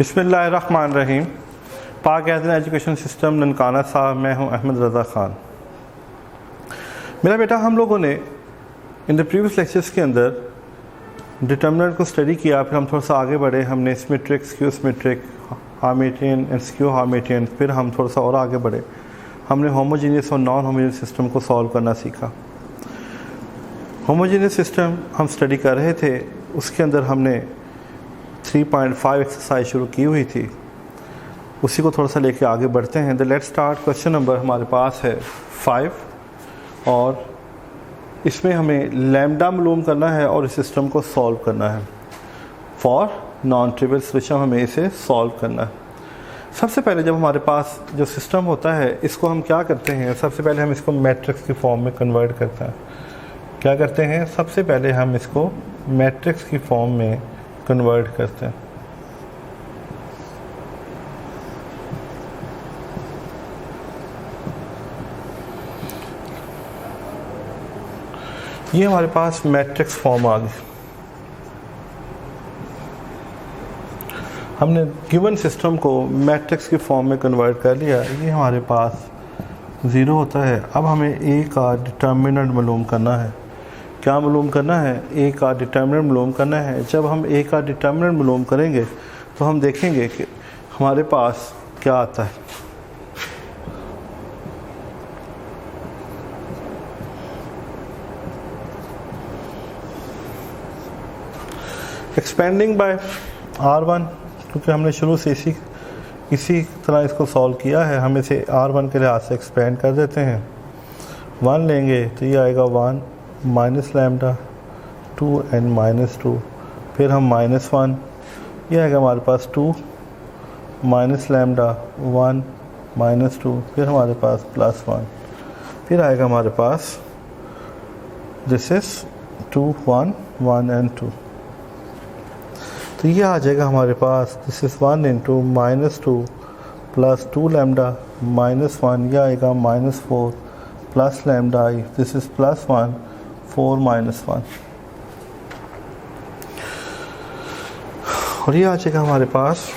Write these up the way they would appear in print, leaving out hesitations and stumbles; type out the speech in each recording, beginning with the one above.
बिस्मिल्लाहिर्रहमानिर्रहीम। पाक एज़न education system Nankana साहब, मैं हूं अहमद रज़ा ख़ान। मेरा बेटा, हम लोगों ने इन द प्रीवियस लेक्चर्स के अंदर डिटर्मिनेंट को स्टडी किया, फिर हम थोड़ा सा आगे बढ़े। हमने symmetric, skew symmetric, Hermitian and skew Hermitian, फिर हम थोड़ा सा और आगे बढ़े। हमने होमोजीनियस और नॉन होमोजीनियस सिस्टम को सॉल्व करना सीखा। होमोजीनियस सिस्टम हम स्टडी कर रहे थे, उसके अंदर हमने 3.5 एक्सरसाइज शुरू की हुई थी, उसी को थोड़ा सा लेके आगे बढ़ते हैं। The let's start. Question number हमारे पास है 5 और इसमें हमें लैम्डा मालूम करना है और इस सिस्टम को सॉल्व करना है। फॉर नॉन ट्रिवियल सोल्यूशन हमें इसे सॉल्व करना है। सबसे पहले जब हमारे पास जो सिस्टम होता है, इसको हम क्या करते हैं, सबसे पहले हम इसको मैट्रिक्स की फॉर्म में कन्वर्ट करते हैं। क्या करते हैं, सबसे पहले हम इसको मैट्रिक्स की फॉर्म में कन्वर्ट करते हैं। ये हमारे पास मैट्रिक्स फॉर्म आ गई। हमने गिवन सिस्टम को मैट्रिक्स की फॉर्म में कन्वर्ट कर लिया। ये हमारे पास 0 होता है। अब हमें ए का डिटर्मिनेंट मालूम करना है। क्या मालूम करना है? ए का डिटर्मिनेंट मालूम करना है। जब हम ए का डिटर्मिनेंट मालूम करेंगे तो हम देखेंगे कि हमारे पास क्या आता है। एक्सपेंडिंग बाय R1, क्योंकि हमने शुरू से इसी तरह इसको सॉल्व किया है, हम इसे R1 के लिहाज से एक्सपेंड कर देते हैं। 1 लेंगे तो ये आएगा 1 माइनस लैम्डा 2 एंड माइनस 2, फिर हम -1, ये आएगा हमारे पास 2 माइनस लैम्डा 1 माइनस 2, फिर हमारे पास +1, फिर आएगा हमारे पास दिस इज़ 2 1 1 एंड 2। तो ये आ जाएगा हमारे पास this is 1 into -2 plus 2 lambda -1, यह आएगा -4 plus lambda I, this is +1 4 -1, और ये आ जाएगा हमारे पास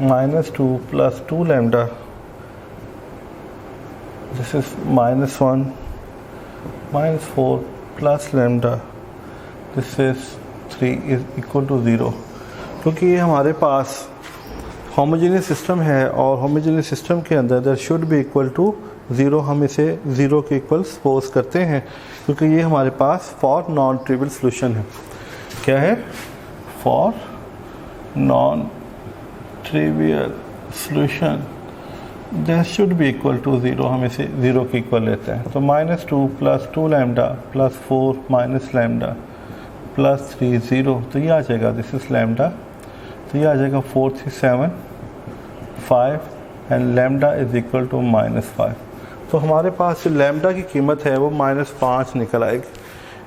-2 plus 2 lambda, this is -1 -4 plus lambda, this is 3 is equal to 0। क्योंकि ये हमारे पास होमोजेनियस सिस्टम है और होमोजेनियस सिस्टम के अंदर there should be equal to 0, हम इसे 0 के इक्वल सपोज करते हैं, क्योंकि ये हमारे पास फॉर नॉन ट्रिवियल सोल्यूशन है। क्या है? For non trivial solution there should be equal to 0, हम इसे 0 के इक्वल लेते हैं। तो -2 plus 2 lambda plus 4 minus lambda plus 3 0, तो ये आ जाएगा दिस इज लैम्डा, तो ये आ जाएगा 4 3 7 5 and lambda is equal to -5। तो हमारे पास जो लैम्डा की कीमत है वो -5 निकल आएगी।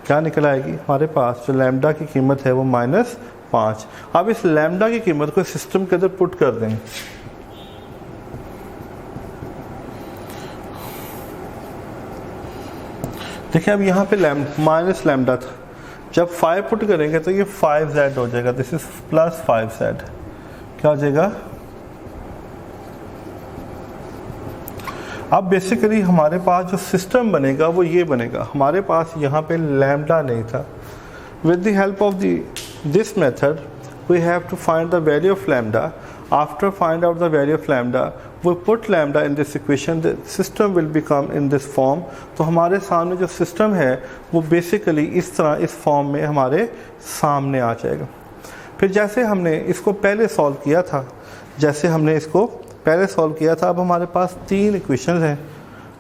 क्या निकल आएगी? हमारे पास जो लैम्डा की कीमत है वो -5। अब इस लैम्डा की कीमत को सिस्टम के अंदर पुट कर देंगे। देखिए, अब यहाँ पे माइनस लैम्डा था, जब 5 पुट करेंगे तो ये 5z हो जाएगा, दिस इज +5z। क्या हो जाएगा? अब बेसिकली हमारे पास जो सिस्टम बनेगा वो ये बनेगा। हमारे पास यहाँ पे लैम्डा नहीं था। With the help of this method we have to find the value of lambda. After find out the value of lambda we put lambda in this equation, the system will become in this form. तो हमारे सामने जो system है वो basically इस तरह इस form में हमारे सामने आ जाएगा। फिर जैसे हमने इसको पहले सॉल्व किया था, अब हमारे पास 3 इक्वेशंस हैं।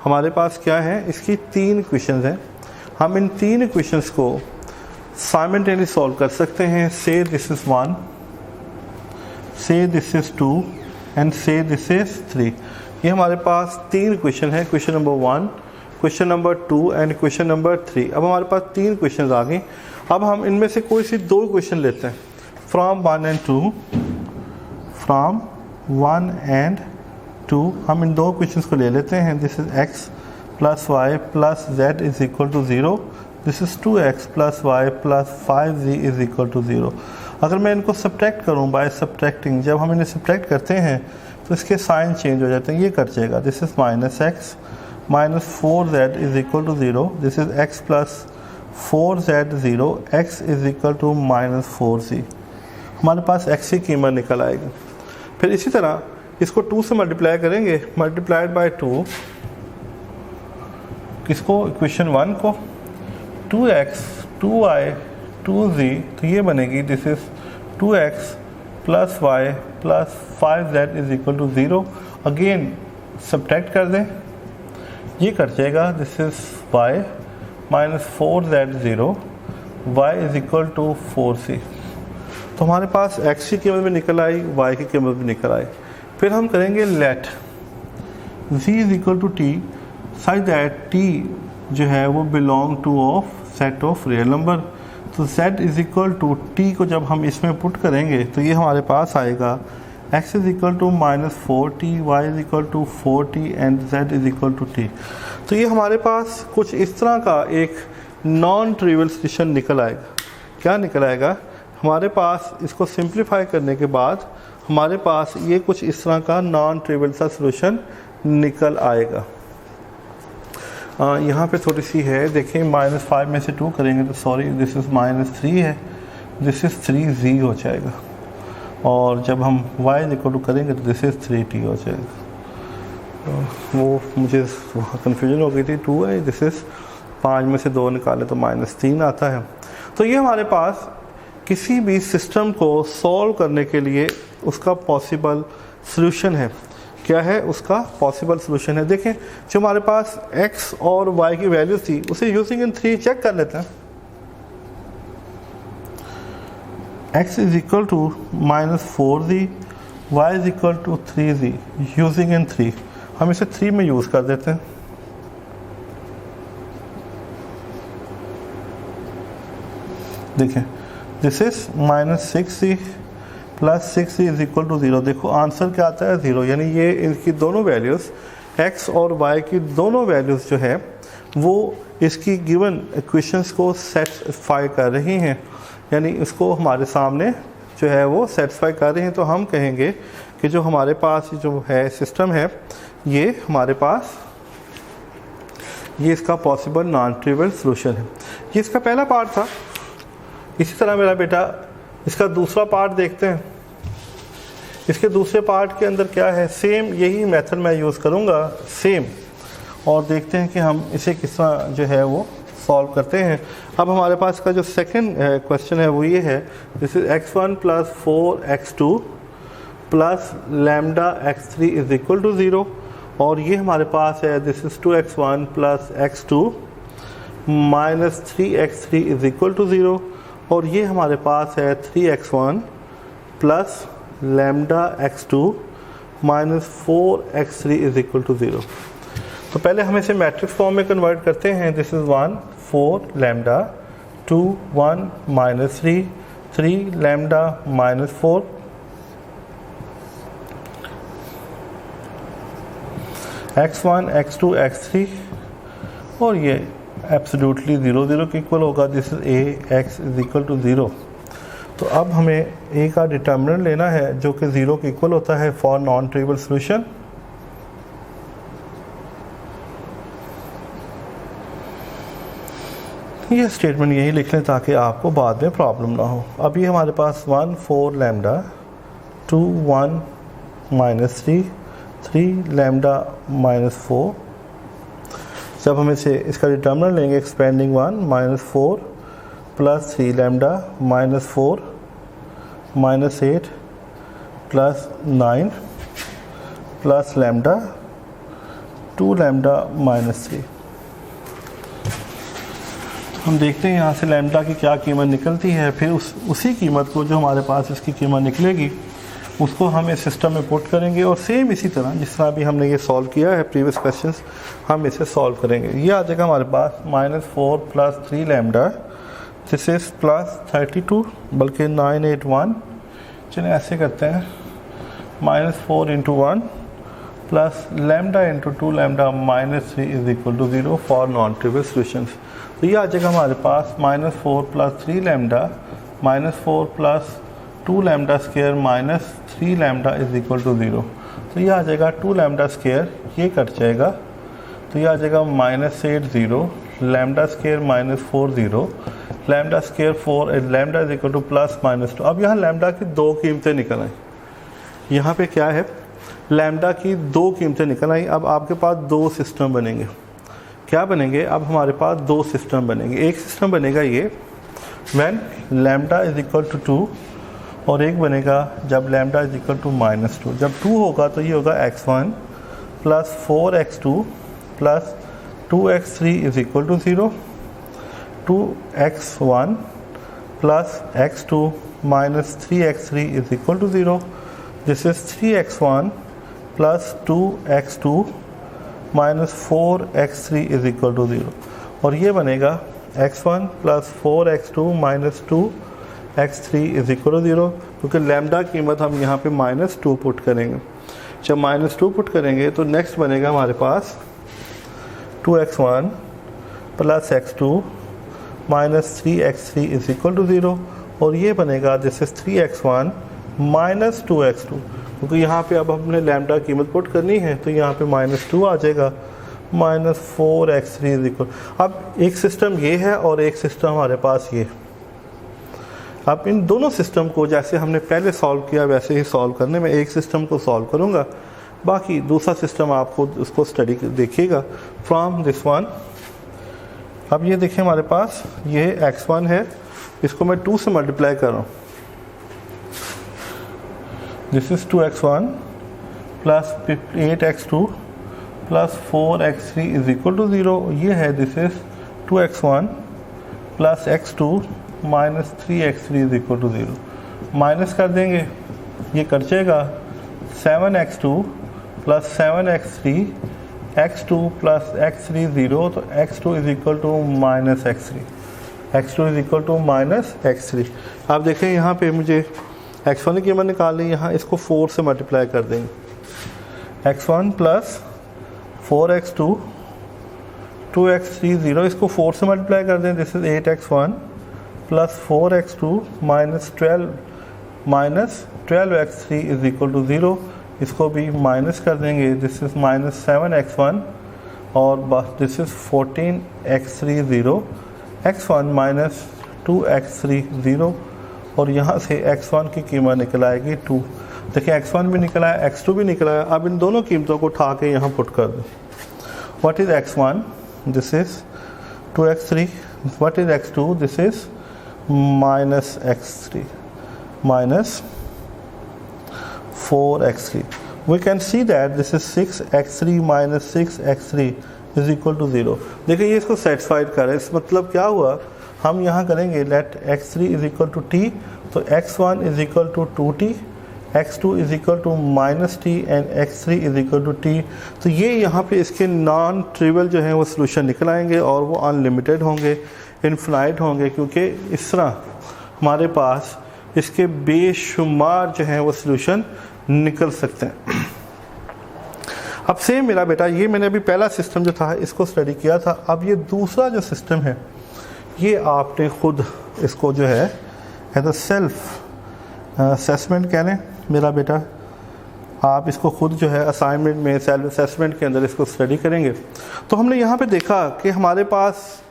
हमारे पास क्या है? इसकी 3 इक्वेशंस हैं। हम इन 3 इक्वेशंस को साइमल्टेनियसली सॉल्व कर सकते हैं। से दिस इज़ 1, से दिस इज़ 2 एंड से दिस इज़ 3। ये हमारे पास 3 इक्वेशन है, question number 1, question number 2 and question number 3। अब हमारे पास 3 क्वेश्चन आ गए। अब हम इनमें से कोई सी 2 क्वेश्चन लेते हैं, फ्रॉम 1 एंड 2, फ्रॉम 1 एंड 2। हम इन 2 क्वेश्चंस को ले लेते हैं। This is x plus y plus z is equal to 0, this is 2x plus y plus 5z is equal to 0। अगर मैं इनको सब्ट्रैक्ट करूँ बाय सब्ट्रैक्टिंग, जब हम इन्हें सब्ट्रैक्ट करते हैं तो इसके साइन चेंज हो जाते हैं, ये कट जाएगा। This is minus x minus 4z is equal to 0, this is x plus 4z 0, x is equal to minus 4z। हमारे पास x की कीमत निकल आएगी। फिर इसी तरह इसको 2 से मल्टीप्लाई करेंगे, मल्टीप्लाइड बाय 2, किसको, इक्वेशन 1 को, 2x 2y 2z, तो ये बनेगी this is 2x plus y plus 5z is equal to 0। Again subtract कर दें, ये कट जाएगा, this is y minus 4z 0, y is equal to 4c। तो हमारे पास x की कीमत भी निकल आई, y की कीमत भी निकल आई। फिर हम करेंगे let z is equal to t such that t जो है वो belong to of set of real number. तो z is equal to t को जब हम इसमें पुट करेंगे तो ये हमारे पास आएगा x is equal to minus 4t, y is equal to 4t and z is equal to t। तो ये हमारे पास कुछ इस तरह का एक नॉन ट्रिवियल सॉल्यूशन निकल आएगा। क्या निकल आएगा, हमारे पास इसको सिंप्लीफाई करने के बाद हमारे पास ये कुछ इस तरह का नॉन ट्रिवियल सा सॉल्यूशन निकल आएगा। यहाँ पे थोड़ी सी है, देखें -5 में से 2 करेंगे तो सॉरी दिस इज़ -3 है, दिस इज़ 3z हो जाएगा। और जब हम y इक्वल टू करेंगे तो दिस इज़ 3t हो जाएगा। वो मुझे वहाँ कन्फ्यूजन हो गई थी, 2 है, दिस इज़ 5 में से 2 निकाले तो -3 आता है। तो ये हमारे पास किसी भी सिस्टम को सॉल्व करने के लिए उसका पॉसिबल सॉल्यूशन है। क्या है उसका पॉसिबल सॉल्यूशन है, देखें जो हमारे पास x और y की वैल्यू थी उसे यूजिंग इन 3 चेक कर लेते हैं। x is equal to minus 4z, y is equal to 3z using in 3। हम इसे 3 में यूज़ कर देते हैं। देखें this is -6z plus 6z is equal to 0। देखो आंसर क्या आता है 0, यानी ये इनकी दोनों वैल्यूज़ x और y की दोनों वैल्यूज़ जो है वो इसकी गिवन इक्वेशंस को सेटिस्फाई कर रही हैं, यानी इसको हमारे सामने जो है वो सेटिस्फाई कर रही हैं। तो हम कहेंगे कि जो हमारे पास जो है सिस्टम है ये हमारे पास ये इसका पॉसिबल नॉन ट्रिवियल सॉल्यूशन है। ये इसका पहला पार्ट था। इसी तरह मेरा बेटा इसका दूसरा पार्ट देखते हैं। इसके दूसरे पार्ट के अंदर क्या है, सेम यही मेथड मैं यूज़ करूँगा सेम, और देखते हैं कि हम इसे किस तरह जो है वो सॉल्व करते हैं। अब हमारे पास का जो सेकंड क्वेश्चन है वो ये है, this is x1 plus 4x2 plus lambda x3 is equal to 0, और ये हमारे पास है this is 2x1 plus x2 minus 3x3 is equal to 0, और ये हमारे पास है 3x1 plus lambda x2 minus 4x3 is equal to 0। तो पहले हम इसे मैट्रिक्स फॉर्म में कन्वर्ट करते हैं। This is 1 4 lambda 2 1 minus 3 3 lambda minus 4। x1 x2 x3, और ये एब्सोल्युटली 0 0 के इक्वल होगा। This is a x is equal to 0। तो अब हमें a का डिटर्मिनेंट लेना है जो कि 0 के इक्वल होता है फॉर नॉन ट्रिवियल सॉल्यूशन। ये स्टेटमेंट यही लिख लें ताकि आपको बाद में प्रॉब्लम ना हो। अब ये हमारे पास 1 4 लैम्डा 2 1 माइनस 3 3 लैम्डा माइनस 4। जब हम इसे इसका डिटर्मिनेंट लेंगे expanding 1 minus 4 plus 3 lambda minus 4 minus 8 plus 9 plus lambda 2 lambda minus 3। हम देखते हैं यहाँ से लैम्डा की क्या कीमत निकलती है। फिर उसी कीमत को जो हमारे पास इसकी कीमत निकलेगी उसको हम इस सिस्टम में पुट करेंगे, और सेम इसी तरह जिस तरह भी हमने ये सॉल्व किया है प्रीवियस क्वेश्चंस हम इसे सॉल्व करेंगे। ये आ जाएगा हमारे पास -4 plus 3 lambda, this is plus 32 बल्कि 981। चलिए ऐसे करते हैं, -4 into 1 plus lambda into 2 lambda minus 3 is equal to 0 for non trivial solutions. तो ये आ जाएगा हमारे पास -4 plus 3 lambda -4 plus 2 lambda square minus 3 lambda is equal to 0। तो ये आ जाएगा 2 लैम्डा स्क्वायर, ये कट जाएगा, तो ये आ जाएगा -8 0 lambda square -4 0 lambda square 4 lambda is equal to +-2। अब यहाँ लैम्डा की दो कीमतें निकल आई, यहाँ पे क्या है, लैम्डा की दो कीमतें निकल आई। अब आपके पास दो सिस्टम बनेंगे। क्या बनेंगे? अब हमारे पास दो सिस्टम बनेंगे। एक सिस्टम बनेगा ये when lambda is equal to 2, और एक बनेगा जब लैम्डा इज इक्वल टू -2। जब 2 होगा तो ये होगा x1 plus 4x2 plus 2x3 is equal to 0, 2x1 plus x2 minus 3x3 is equal to 0। This is 3x1 plus 2x2 minus 4x3 is equal to 0, और ये बनेगा x1 plus 4x2 minus 2x3 is equal to 0, क्योंकि lambda कीमत हम यहाँ पे -2 put करेंगे। जब -2 पुट करेंगे तो नेक्स्ट बनेगा हमारे पास 2x1 plus x2 minus 3x3 is equal to 0, और ये बनेगा this is 3x1 minus 2x2, क्योंकि यहाँ पे अब हमने लैम्डा कीमत पुट करनी है, तो यहाँ पे -2 आ जाएगा, -4x3 इज इक्वल। अब एक सिस्टम ये है और एक सिस्टम हमारे पास ये। अब इन दोनों सिस्टम को जैसे हमने पहले सॉल्व किया वैसे ही सॉल्व करने में, एक सिस्टम को सॉल्व करूँगा, बाकी दूसरा सिस्टम आपको उसको स्टडी देखिएगा फ्रॉम दिस वन। अब ये देखिए हमारे पास ये x1 है, इसको मैं 2 से मल्टीप्लाई कर रहा हूँ। This is 2x1 plus 8x2 plus 4x3 is equal to 0। ये है this is 2x1 plus x2 minus 3x3 is equal to 0। Minus कर देंगे, ये कट जाएगा, 7x2 plus 7x3 x2 plus x3 0, तो x2 is equal to minus x3, x2 is equal to minus x3। आप देखें यहाँ पे मुझे x1 की कीमत निकालनी, यहाँ इसको 4 से मल्टीप्लाई कर देंगे। x1 प्लस 4x2 2x3 0, इसको 4 से मल्टीप्लाई कर दें, this is 8x1 plus 4x2 minus 12x3 is equal to 0, इसको भी माइनस कर देंगे, दिस इज -7x1 और this is 14x3 0, x1 minus 2x3 0, और यहाँ से x1 की कीमत निकल आएगी 2। देखिए x1 भी निकला है, x2 भी निकला है। अब इन दोनों कीमतों को उठा के यहाँ पुट कर दो। What is x1? This is 2x3। What is x2? This is minus x3 minus 4x3। We can see that this is 6x3 minus 6x3 is equal to 0। देखिए ये इसको सेटिस्फाइड कर रहा है। इस मतलब क्या हुआ, हम यहाँ करेंगे late x3 is equal to t, तो x1 is equal to 2t, x2 is equal to minus t and x3 is equal to t। तो ये यहाँ पे इसके नॉन ट्रिवियल जो है वो सोल्यूशन निकल आएंगे और वो अनलिमिटेड होंगे, इनफिनाइट होंगे, क्योंकि इस तरह हमारे पास इसके बेशुमार जो है वो सोल्यूशन निकल सकते हैं। अब सेम मेरा बेटा, ये मैंने अभी पहला सिस्टम जो था इसको स्टडी किया था। अब ये दूसरा जो सिस्टम है ये आपने खुद इसको जो है एज अ सेल्फ असेसमेंट कह लें मेरा बेटा, आप इसको खुद जो है असाइनमेंट में सेल्फ असेसमेंट के अंदर इसको स्टडी करेंगे। तो हमने यहाँ पे देखा कि हमारे पास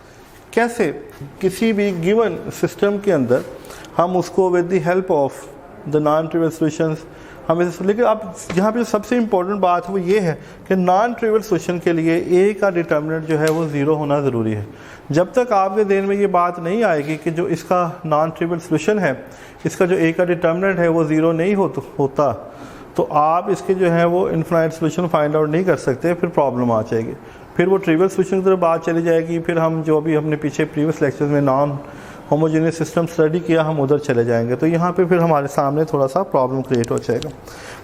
कैसे किसी भी गिवन सिस्टम के अंदर हम उसको with the help of the non trivial solutions हम इसे, लेकिन अब यहाँ पे सबसे इम्पोर्टेंट बात वो ये है कि नॉन ट्रिवियल सॉल्यूशन के लिए ए का डिटर्मिनेंट जो है वो ज़ीरो होना ज़रूरी है। जब तक आपके ध्यान में ये बात नहीं आएगी कि जो इसका नॉन ट्रिवियल सॉल्यूशन है, इसका जो ए का डिटर्मिनेंट है वो ज़ीरो नहीं होता, तो आप इसके जो है वो इनफाइनाइट सॉल्यूशन फाइंड आउट नहीं कर सकते, फिर प्रॉब्लम आ जाएगी। फिर वो ट्रिवियल सॉल्यूशन की तरफ बात चली जाएगी, फिर हम जो अभी हमने पीछे प्रीवियस लेक्चर्स में नॉन होमोजेनियस सिस्टम स्टडी किया, हम उधर चले जाएंगे, तो यहाँ पे फिर हमारे सामने थोड़ा सा प्रॉब्लम क्रिएट हो जाएगा।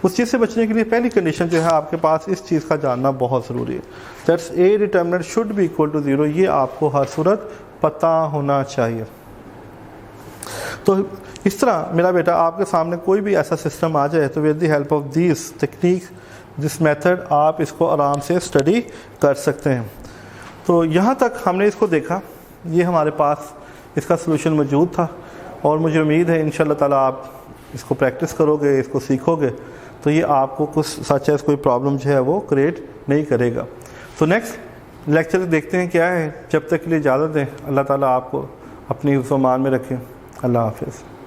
उस चीज़ से बचने के लिए पहली कंडीशन जो है आपके पास इस चीज़ का जानना बहुत ज़रूरी है, that's a determinant should be equal to 0। ये आपको हर सूरत पता होना चाहिए। तो इस तरह मेरा बेटा आपके सामने कोई भी ऐसा सिस्टम आ जाए तो with the help of this technique, this method, आप इसको आराम से स्टडी कर सकते हैं। तो यहाँ तक हमने इसको देखा, ये हमारे पास इसका सलूशन मौजूद था, और मुझे उम्मीद है इंशाअल्लाह ताला आप इसको प्रैक्टिस करोगे, इसको सीखोगे, तो ये आपको कुछ सच एज कोई प्रॉब्लम जो है वो क्रिएट नहीं करेगा। तो नेक्स्ट लेक्चर देखते हैं क्या है। जब तक के लिए इजाज़त दें। अल्लाह ताला आपको अपनी फ़रमान में रखें। अल्लाह हाफ़िज़।